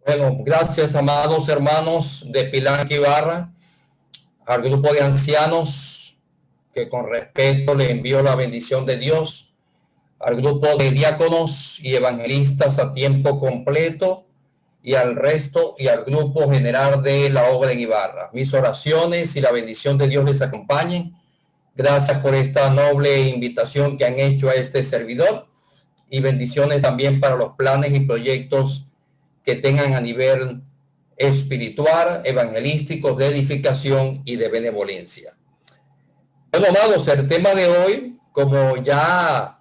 Bueno, gracias, amados hermanos de Pilar Ibarra, al grupo de ancianos que con respeto le envío la bendición de Dios, al grupo de diáconos y evangelistas a tiempo completo y al resto y al grupo general de la obra en Ibarra. Mis oraciones y la bendición de Dios les acompañen. Gracias por esta noble invitación que han hecho a este servidor y bendiciones también para los planes y proyectos que tengan a nivel espiritual, evangelísticos, de edificación y de benevolencia. Bueno, amados, el tema de hoy, como ya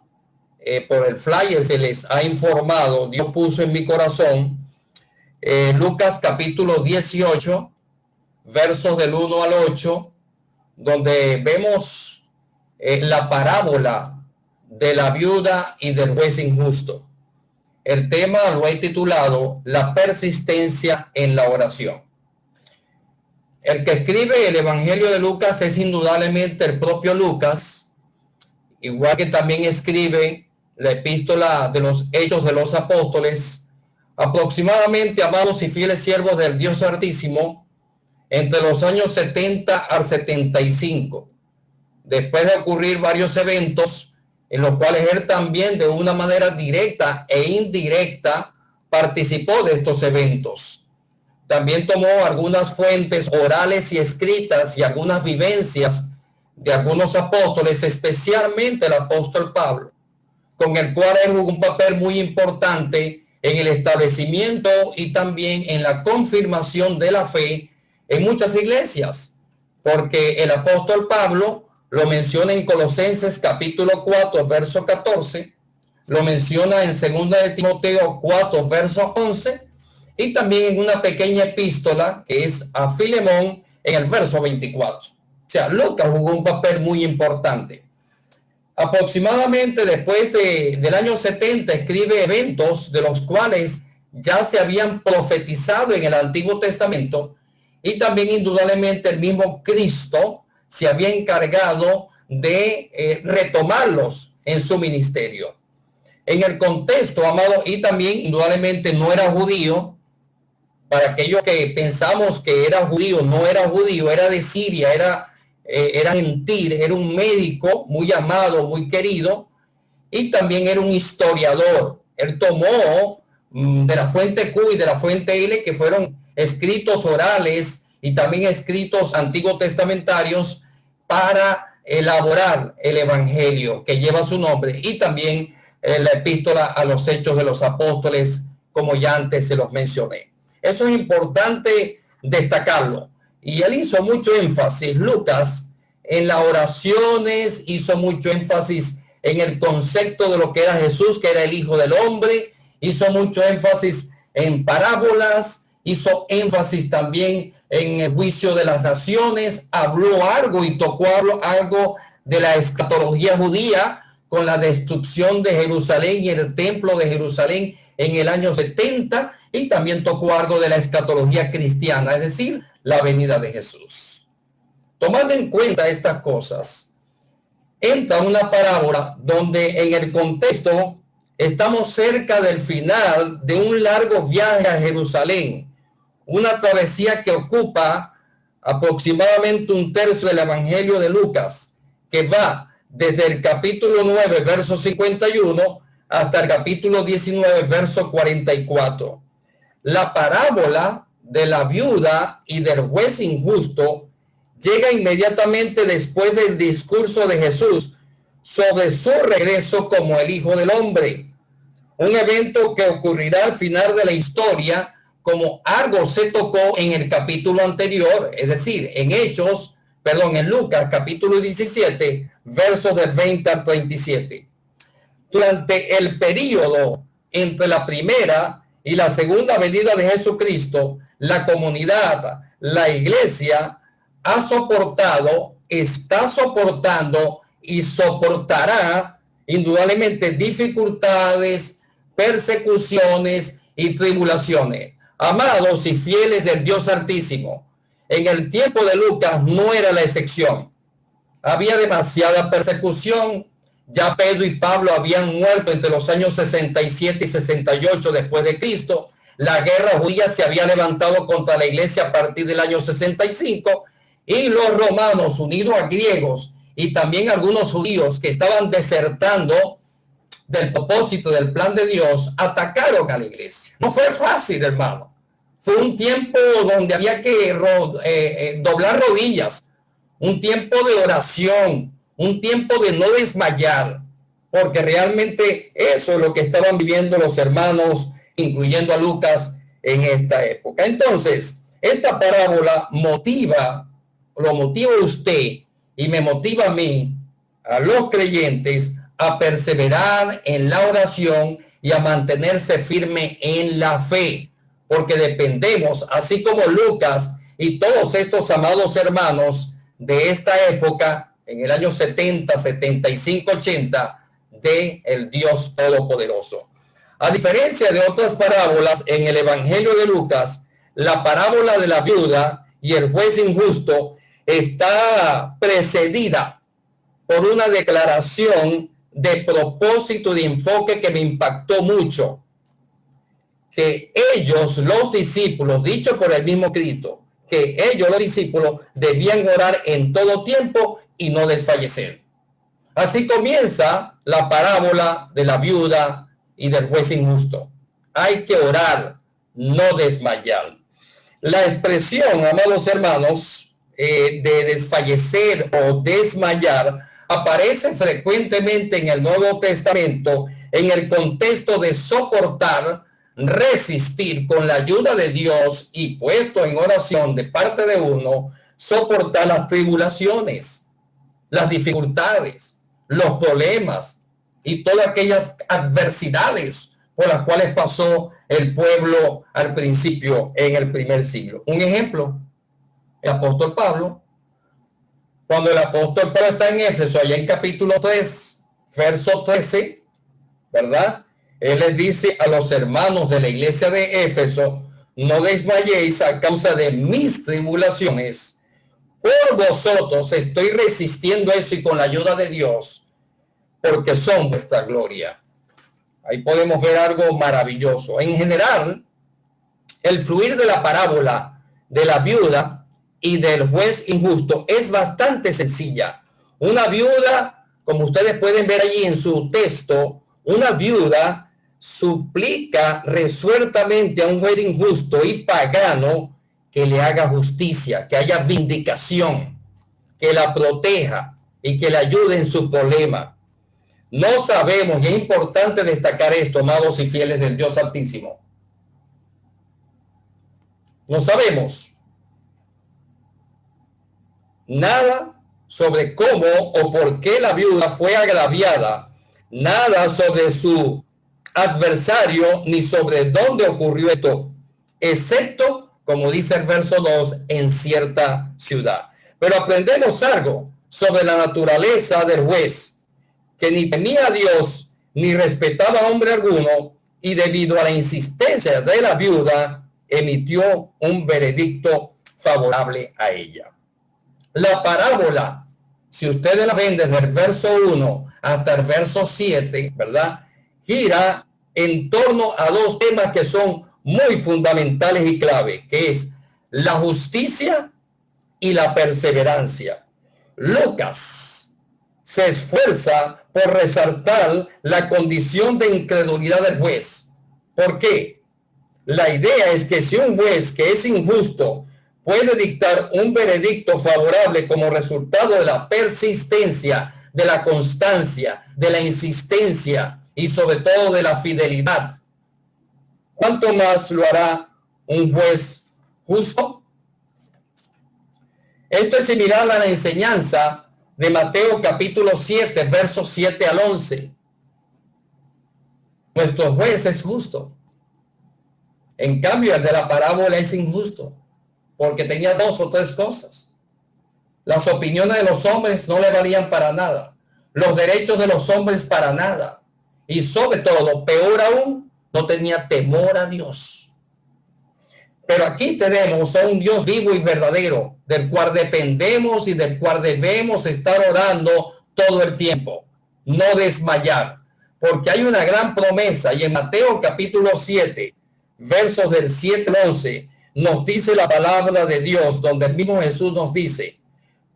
por el flyer se les ha informado, Dios puso en mi corazón Lucas capítulo 18, versos del 1 al 8, donde vemos la parábola de la viuda y del juez injusto. El tema lo he titulado La persistencia en la oración. El que escribe el Evangelio de Lucas es indudablemente el propio Lucas, igual que también escribe la epístola de los Hechos de los Apóstoles, aproximadamente, amados y fieles siervos del Dios Altísimo, entre los años 70 al 75, después de ocurrir varios eventos en los cuales él también de una manera directa e indirecta participó de estos eventos. También tomó algunas fuentes orales y escritas y algunas vivencias de algunos apóstoles, especialmente el apóstol Pablo, con el cual él jugó un papel muy importante en el establecimiento y también en la confirmación de la fe en muchas iglesias, porque el apóstol Pablo lo menciona en Colosenses capítulo 4, verso 14, lo menciona en 2 de Timoteo 4, verso 11, y también en una pequeña epístola que es a Filemón en el verso 24. O sea, Lucas jugó un papel muy importante. Aproximadamente después del año 70 escribe eventos de los cuales ya se habían profetizado en el Antiguo Testamento, y también indudablemente el mismo Cristo se había encargado de retomarlos en su ministerio. En el contexto, amado, y también indudablemente no era judío. Para aquellos que pensamos que era judío, no era judío, era de Siria, era gentil, era un médico muy amado, muy querido, y también era un historiador. Él tomó de la fuente Q y de la fuente L, que fueron escritos orales y también escritos antiguos testamentarios, para elaborar el evangelio que lleva su nombre, y también la epístola a los Hechos de los Apóstoles, como ya antes se los mencioné. Eso es importante destacarlo. Y él hizo mucho énfasis, Lucas, en las oraciones, hizo mucho énfasis en el concepto de lo que era Jesús, que era el Hijo del Hombre, hizo mucho énfasis en parábolas, hizo énfasis también en el juicio de las naciones, habló algo y tocó algo de la escatología judía con la destrucción de Jerusalén y el templo de Jerusalén en el año 70, y también tocó algo de la escatología cristiana, es decir, la venida de Jesús. Tomando en cuenta estas cosas, entra una parábola donde en el contexto estamos cerca del final de un largo viaje a Jerusalén, una travesía que ocupa aproximadamente un tercio del Evangelio de Lucas, que va desde el capítulo 9, verso 51, hasta el capítulo 19, verso 44. La parábola de la viuda y del juez injusto llega inmediatamente después del discurso de Jesús sobre su regreso como el Hijo del Hombre, un evento que ocurrirá al final de la historia, como algo se tocó en el capítulo anterior, es decir, en Lucas capítulo 17, versos del 20 al 37. Durante el periodo entre la primera y la segunda venida de Jesucristo, la comunidad, la iglesia, ha soportado, está soportando y soportará indudablemente dificultades, persecuciones y tribulaciones. Amados y fieles del Dios Altísimo, en el tiempo de Lucas no era la excepción. Había demasiada persecución. Ya Pedro y Pablo habían muerto entre los años 67 y 68 después de Cristo. La guerra judía se había levantado contra la iglesia a partir del año 65 y los romanos, unidos a griegos y también algunos judíos que estaban desertando del propósito del plan de Dios, atacaron a la iglesia. No fue fácil, hermano. Fue un tiempo donde había que doblar rodillas, un tiempo de oración, un tiempo de no desmayar, porque realmente eso es lo que estaban viviendo los hermanos, incluyendo a Lucas, en esta época. Entonces, esta parábola lo motiva a usted y me motiva a mí, a los creyentes, a perseverar en la oración y a mantenerse firme en la fe, porque dependemos, así como Lucas y todos estos amados hermanos de esta época, en el año 70, 75, 80, de el Dios Todopoderoso. A diferencia de otras parábolas en el Evangelio de Lucas, la parábola de la viuda y el juez injusto está precedida por una declaración de propósito, de enfoque que me impactó mucho. Que ellos, los discípulos, dicho por el mismo Cristo, que ellos, los discípulos, debían orar en todo tiempo y no desfallecer. Así comienza la parábola de la viuda y del juez injusto. Hay que orar, no desmayar. La expresión, amados hermanos, de desfallecer o desmayar aparece frecuentemente en el Nuevo Testamento en el contexto de soportar, resistir con la ayuda de Dios y puesto en oración de parte de uno, soportar las tribulaciones, las dificultades, los problemas y todas aquellas adversidades por las cuales pasó el pueblo al principio en el primer siglo. Un ejemplo, el apóstol Pablo, cuando el apóstol Pablo está en Éfeso, allá en capítulo 3, verso 13, ¿verdad? Él les dice a los hermanos de la iglesia de Éfeso, no desmayéis a causa de mis tribulaciones. Por vosotros estoy resistiendo eso y con la ayuda de Dios, porque son vuestra gloria. Ahí podemos ver algo maravilloso. En general, el fluir de la parábola de la viuda y del juez injusto es bastante sencilla. Una viuda, como ustedes pueden ver allí en su texto, una viuda suplica resueltamente a un juez injusto y pagano que le haga justicia, que haya vindicación, que la proteja y que le ayude en su problema. No sabemos, y es importante destacar esto, amados y fieles del Dios Altísimo. No sabemos nada sobre cómo o por qué la viuda fue agraviada, nada sobre su adversario ni sobre dónde ocurrió esto, excepto, como dice el verso 2, en cierta ciudad. Pero aprendemos algo sobre la naturaleza del juez, que ni temía a Dios ni respetaba a hombre alguno, y debido a la insistencia de la viuda, emitió un veredicto favorable a ella. La parábola, si ustedes la ven desde el verso 1 hasta el verso 7, ¿verdad?, gira en torno a dos temas que son muy fundamentales y clave, que es la justicia y la perseverancia. Lucas se esfuerza por resaltar la condición de incredulidad del juez. ¿Por qué? La idea es que si un juez que es injusto puede dictar un veredicto favorable como resultado de la persistencia, de la constancia, de la insistencia y sobre todo de la fidelidad, ¿cuánto más lo hará un juez justo? Esto es similar a la enseñanza de Mateo capítulo 7, versos 7 al 11. Nuestro juez es justo. En cambio, el de la parábola es injusto, porque tenía dos o tres cosas. Las opiniones de los hombres no le valían para nada. Los derechos de los hombres para nada. Y sobre todo, peor aún, no tenía temor a Dios. Pero aquí tenemos a un Dios vivo y verdadero, del cual dependemos y del cual debemos estar orando todo el tiempo. No desmayar, porque hay una gran promesa. Y en Mateo capítulo 7, versos del 7 al 11, nos dice la palabra de Dios, donde el mismo Jesús nos dice: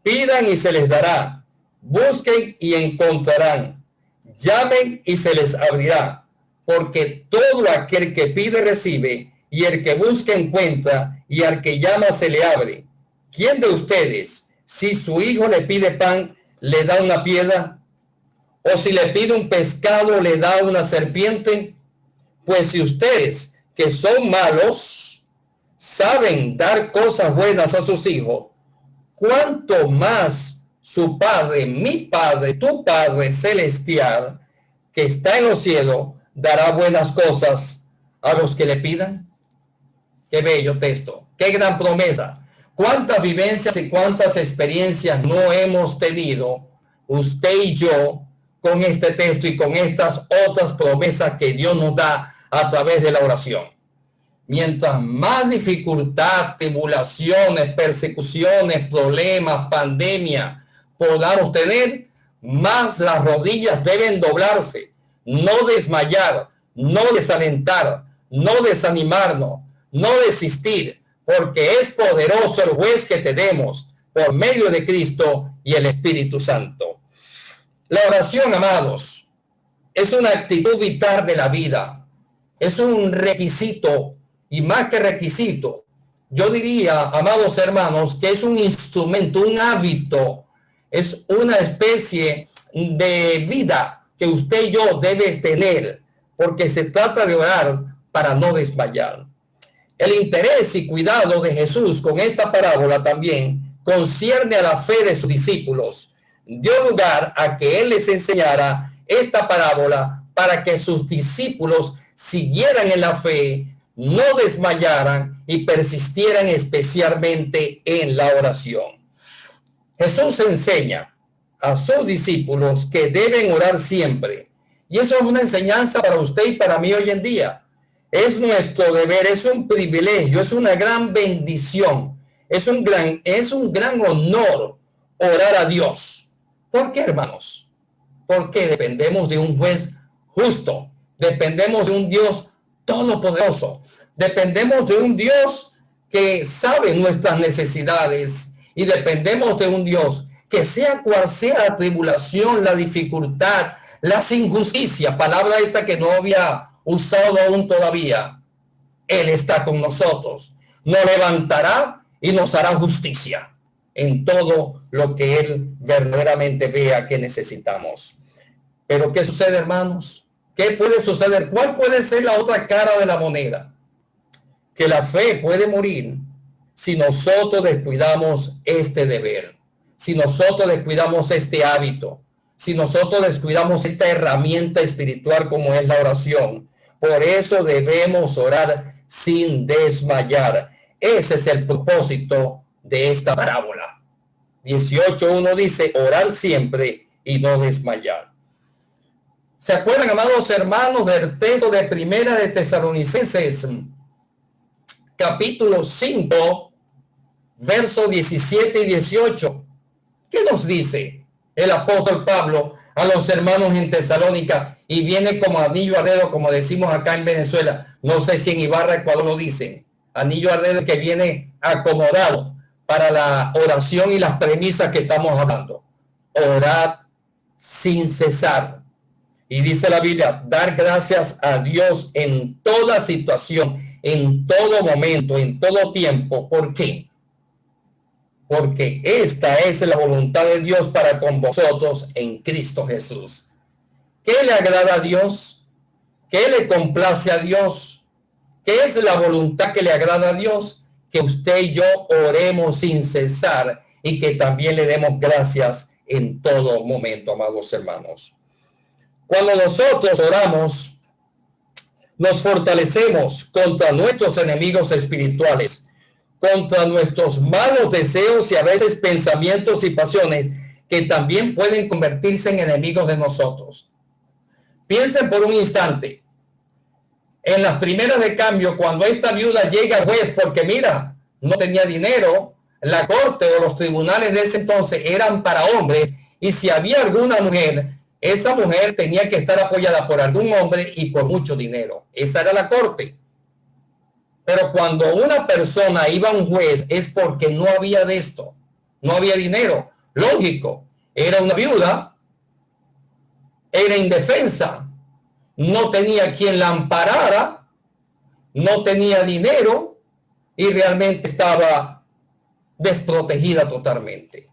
pidan y se les dará, busquen y encontrarán, llamen y se les abrirá, porque todo aquel que pide recibe, y el que busca encuentra, y al que llama se le abre. ¿Quién de ustedes, si su hijo le pide pan, le da una piedra? ¿O si le pide un pescado, le da una serpiente? Pues si ustedes, que son malos, saben dar cosas buenas a sus hijos, ¿cuánto más su Padre, mi Padre, tu Padre celestial, que está en los cielos, dará buenas cosas a los que le pidan? Qué bello texto, qué gran promesa. Cuántas vivencias y cuántas experiencias no hemos tenido usted y yo con este texto y con estas otras promesas que Dios nos da a través de la oración. Mientras más dificultad, tribulaciones, persecuciones, problemas, pandemia podamos tener, más las rodillas deben doblarse, no desmayar, no desalentar, no desanimarnos, no desistir, porque es poderoso el juez que tenemos por medio de Cristo y el Espíritu Santo. La oración, amados, es una actitud vital de la vida, es un requisito, y más que requisito, yo diría, amados hermanos, que es un instrumento, un hábito, es una especie de vida que usted y yo debe tener, porque se trata de orar para no desmayar. El interés y cuidado de Jesús con esta parábola también concierne a la fe de sus discípulos. Dio lugar a que Él les enseñara esta parábola para que sus discípulos siguieran en la fe, no desmayaran y persistieran especialmente en la oración. Jesús enseña a sus discípulos que deben orar siempre. Y eso es una enseñanza para usted y para mí hoy en día. Es nuestro deber, es un privilegio, es una gran bendición, es un gran honor orar a Dios. ¿Por qué, hermanos? Porque dependemos de un juez justo, dependemos de un Dios todopoderoso, dependemos de un Dios que sabe nuestras necesidades y dependemos de un Dios que sea cual sea la tribulación, la dificultad, las injusticias, palabra esta que no había usado aún todavía, Él está con nosotros, nos levantará y nos hará justicia en todo lo que Él verdaderamente vea que necesitamos. Pero ¿qué sucede, hermanos? ¿Qué puede suceder? ¿Cuál puede ser la otra cara de la moneda? Que la fe puede morir si nosotros descuidamos este deber, si nosotros descuidamos este hábito, si nosotros descuidamos esta herramienta espiritual como es la oración. Por eso debemos orar sin desmayar. Ese es el propósito de esta parábola. 18:1 dice: orar siempre y no desmayar. ¿Se acuerdan, amados hermanos, del texto de Primera de Tesalonicenses, capítulo 5, versos 17 y 18? ¿Qué nos dice el apóstol Pablo a los hermanos en Tesalónica? Y viene como anillo al dedo, como decimos acá en Venezuela. No sé si en Ibarra, Ecuador, lo dicen. Anillo al dedo, que viene acomodado para la oración y las premisas que estamos hablando. Orad sin cesar. Y dice la Biblia: dar gracias a Dios en toda situación, en todo momento, en todo tiempo. ¿Por qué? Porque esta es la voluntad de Dios para con vosotros en Cristo Jesús. ¿Qué le agrada a Dios? ¿Qué le complace a Dios? ¿Qué es la voluntad que le agrada a Dios? Que usted y yo oremos sin cesar y que también le demos gracias en todo momento, amados hermanos. Cuando nosotros oramos, nos fortalecemos contra nuestros enemigos espirituales, contra nuestros malos deseos y a veces pensamientos y pasiones que también pueden convertirse en enemigos de nosotros. Piensen por un instante en las primeras de cambio, cuando esta viuda llega al juez porque mira, no tenía dinero. La corte o los tribunales de ese entonces eran para hombres, y si había alguna mujer, esa mujer tenía que estar apoyada por algún hombre y por mucho dinero. Esa era la corte. Pero cuando una persona iba a un juez es porque no había de esto, no había dinero. Lógico, era una viuda, era indefensa, no tenía quien la amparara, no tenía dinero y realmente estaba desprotegida totalmente.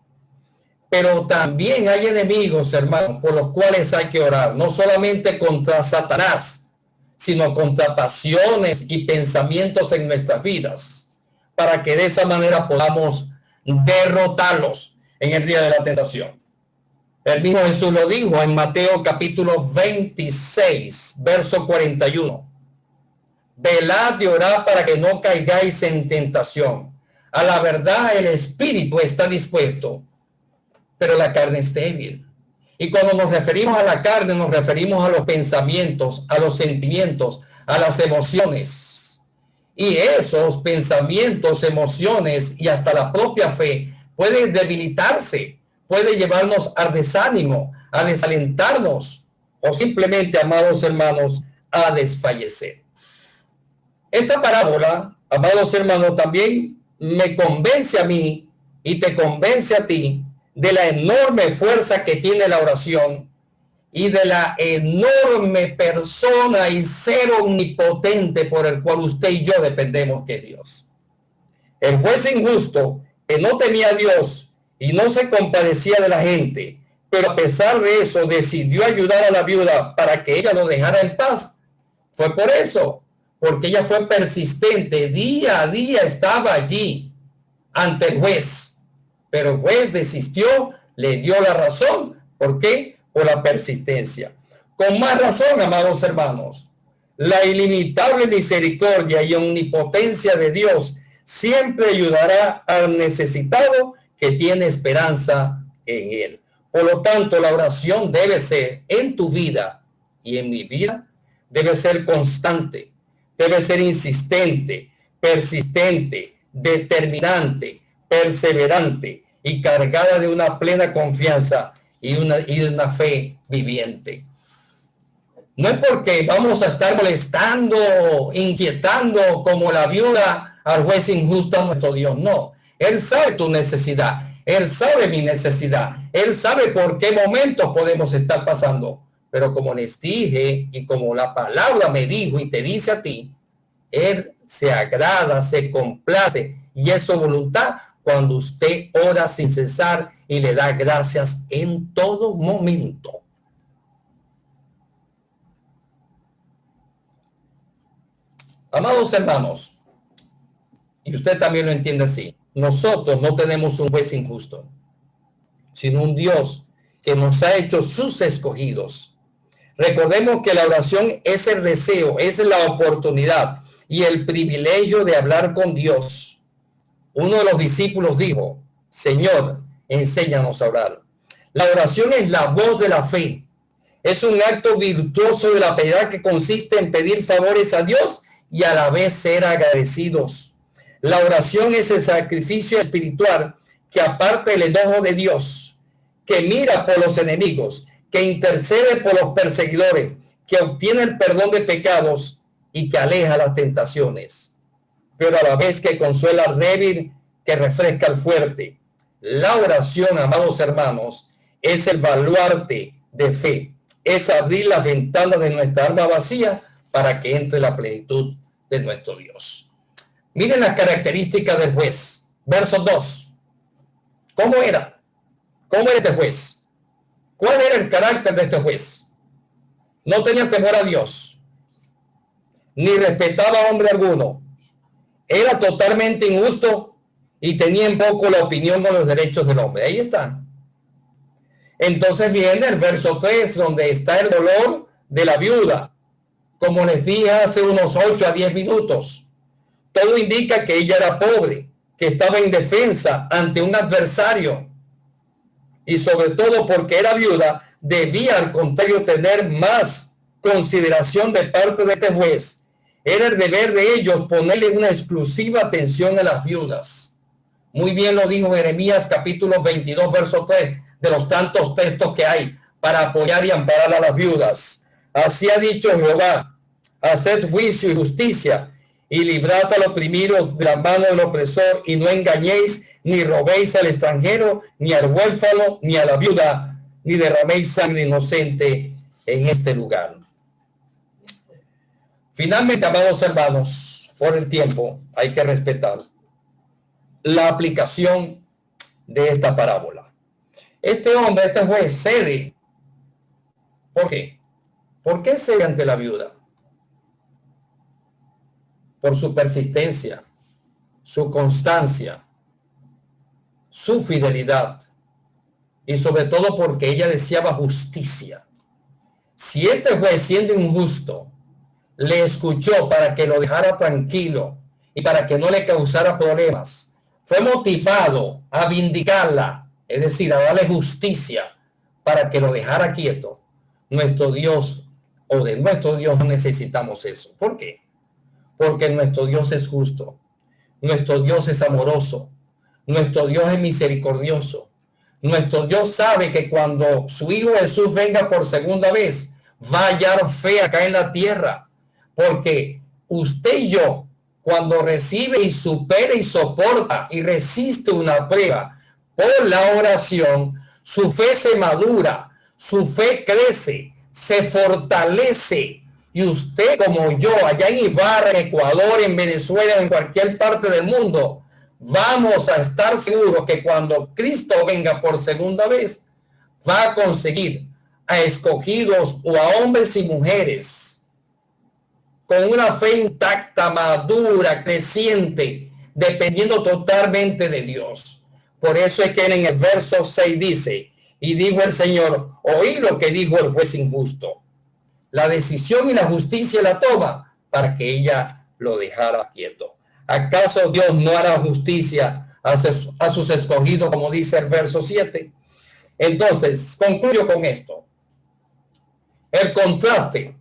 Pero también hay enemigos, hermanos, por los cuales hay que orar, no solamente contra Satanás, sino contra pasiones y pensamientos en nuestras vidas, para que de esa manera podamos derrotarlos en el día de la tentación. El mismo Jesús lo dijo en Mateo capítulo 26, verso 41. Velad y orad para que no caigáis en tentación. A la verdad el espíritu está dispuesto, pero la carne es débil. Y cuando nos referimos a la carne, nos referimos a los pensamientos, a los sentimientos, a las emociones. Y esos pensamientos, emociones y hasta la propia fe pueden debilitarse, puede llevarnos al desánimo, a desalentarnos o simplemente, amados hermanos, a desfallecer. Esta parábola, amados hermanos, también me convence a mí y te convence a ti de la enorme fuerza que tiene la oración y de la enorme persona y ser omnipotente por el cual usted y yo dependemos, que es Dios. El juez injusto, que no temía a Dios y no se compadecía de la gente, pero a pesar de eso decidió ayudar a la viuda para que ella lo dejara en paz, fue por eso, porque ella fue persistente, día a día estaba allí ante el juez. Pero el juez desistió, le dio la razón. ¿Por qué? Por la persistencia. Con más razón, amados hermanos, la ilimitable misericordia y omnipotencia de Dios siempre ayudará al necesitado que tiene esperanza en Él. Por lo tanto, la oración debe ser en tu vida y en mi vida, debe ser constante, debe ser insistente, persistente, determinante, perseverante y cargada de una plena confianza y de una fe viviente. No es porque vamos a estar molestando, inquietando como la viuda al juez injusto a nuestro Dios. No, Él sabe tu necesidad, Él sabe mi necesidad, Él sabe por qué momentos podemos estar pasando. Pero como les dije y como la palabra me dijo y te dice a ti, Él se agrada, se complace y es su voluntad cuando usted ora sin cesar y le da gracias en todo momento. Amados hermanos, y usted también lo entiende así, nosotros no tenemos un juez injusto, sino un Dios que nos ha hecho sus escogidos. Recordemos que la oración es el deseo, es la oportunidad y el privilegio de hablar con Dios. Uno de los discípulos dijo, Señor, enséñanos a orar. La oración es la voz de la fe. Es un acto virtuoso de la piedad que consiste en pedir favores a Dios y a la vez ser agradecidos. La oración es el sacrificio espiritual que aparta el enojo de Dios, que mira por los enemigos, que intercede por los perseguidores, que obtiene el perdón de pecados y que aleja las tentaciones, pero a la vez que consuela al débil, que refresca al fuerte. La oración, amados hermanos, es el baluarte de fe, es abrir las ventanas de nuestra alma vacía para que entre la plenitud de nuestro Dios. Miren las características del juez. Verso 2. ¿Cómo era? ¿Cómo era este juez? ¿Cuál era el carácter de este juez? No tenía temor a Dios, ni respetaba a hombre alguno. Era totalmente injusto y tenía en poco la opinión con los derechos del hombre. Ahí está. Entonces viene el verso 3, donde está el dolor de la viuda. Como les dije hace unos 8 a 10 minutos, todo indica que ella era pobre, que estaba indefensa ante un adversario. Y sobre todo porque era viuda, debía al contrario tener más consideración de parte de este juez. Era el deber de ellos ponerle una exclusiva atención a las viudas. Muy bien lo dijo Jeremías capítulo 22, verso 3, de los tantos textos que hay para apoyar y amparar a las viudas. Así ha dicho Jehová, haced juicio y justicia, y librad al oprimido de la mano del opresor, y no engañéis, ni robéis al extranjero, ni al huérfano, ni a la viuda, ni derraméis sangre inocente en este lugar. Finalmente, amados hermanos, por el tiempo hay que respetar la aplicación de esta parábola. Este hombre, este juez, cede. ¿Por qué? ¿Por qué cede ante la viuda? Por su persistencia, su constancia, su fidelidad y sobre todo porque ella deseaba justicia. Si este juez, siendo injusto, le escuchó para que lo dejara tranquilo y para que no le causara problemas, fue motivado a vindicarla, es decir, a darle justicia para que lo dejara quieto. Nuestro Dios, o de nuestro Dios, no necesitamos eso. ¿Por qué? Porque nuestro Dios es justo, nuestro Dios es amoroso, nuestro Dios es misericordioso. Nuestro Dios sabe que cuando su Hijo Jesús venga por segunda vez, va a hallar fe acá en la tierra, porque usted y yo, cuando recibe y supera y soporta y resiste una prueba por la oración, su fe se madura, su fe crece, se fortalece. Y usted, como yo, allá en Ibarra, en Ecuador, en Venezuela, en cualquier parte del mundo, vamos a estar seguros que cuando Cristo venga por segunda vez, va a conseguir a escogidos o a hombres y mujeres con una fe intacta, madura, creciente, dependiendo totalmente de Dios. Por eso es que en el verso 6 dice, y dijo el Señor, oí lo que dijo el juez injusto. La decisión y la justicia la toma para que ella lo dejara quieto. ¿Acaso Dios no hará justicia a sus escogidos, como dice el verso 7? Entonces, concluyo con esto. El contraste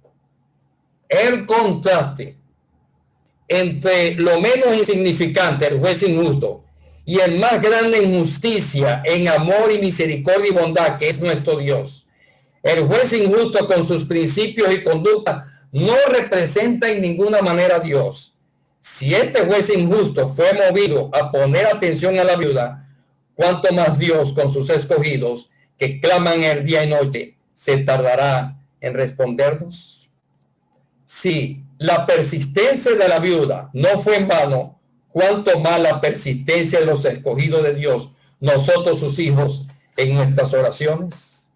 entre lo menos insignificante, el juez injusto, y el más grande en justicia, en amor y misericordia y bondad, que es nuestro Dios. El juez injusto, con sus principios y conducta, no representa en ninguna manera a Dios. Si este juez injusto fue movido a poner atención a la viuda, cuánto más Dios, con sus escogidos que claman el día y noche, se tardará en respondernos. Si la persistencia de la viuda no fue en vano, cuánto más la persistencia de los escogidos de Dios, nosotros sus hijos, en nuestras oraciones.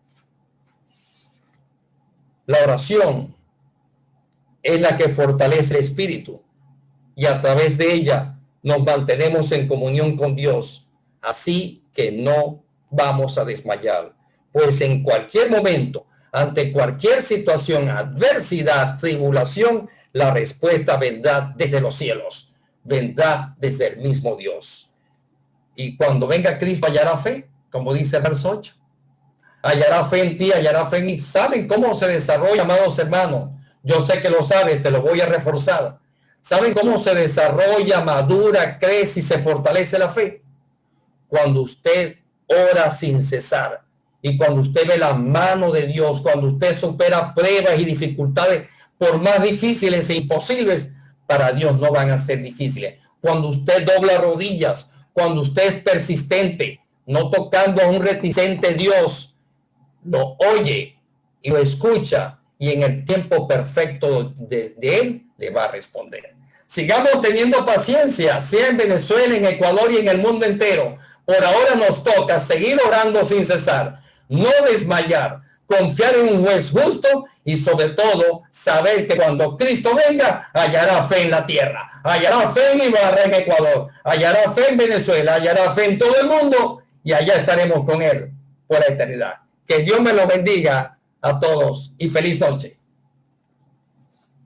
La oración es la que fortalece el espíritu y a través de ella nos mantenemos en comunión con Dios, así que no vamos a desmayar, pues en cualquier momento, ante cualquier situación, adversidad, tribulación, la respuesta vendrá desde los cielos, vendrá desde el mismo Dios. Y cuando venga Cristo, hallará fe, como dice el verso 8. Hallará fe en ti, hallará fe en mí. ¿Saben cómo se desarrolla, amados hermanos? Yo sé que lo sabes, te lo voy a reforzar. ¿Saben cómo se desarrolla, madura, crece y se fortalece la fe? Cuando usted ora sin cesar y cuando usted ve la mano de Dios, cuando usted supera pruebas y dificultades, por más difíciles e imposibles, para Dios no van a ser difíciles. Cuando usted dobla rodillas, cuando usted es persistente, no tocando a un reticente Dios, lo oye y lo escucha, y en el tiempo perfecto de él le va a responder. Sigamos teniendo paciencia, sea en Venezuela, en Ecuador y en el mundo entero. Por ahora nos toca seguir orando sin cesar, no desmayar, confiar en un juez justo y sobre todo saber que cuando Cristo venga hallará fe en la tierra, hallará fe en Ibarra, en Ecuador, hallará fe en Venezuela, hallará fe en todo el mundo y allá estaremos con él por la eternidad. Que Dios me lo bendiga a todos y feliz noche.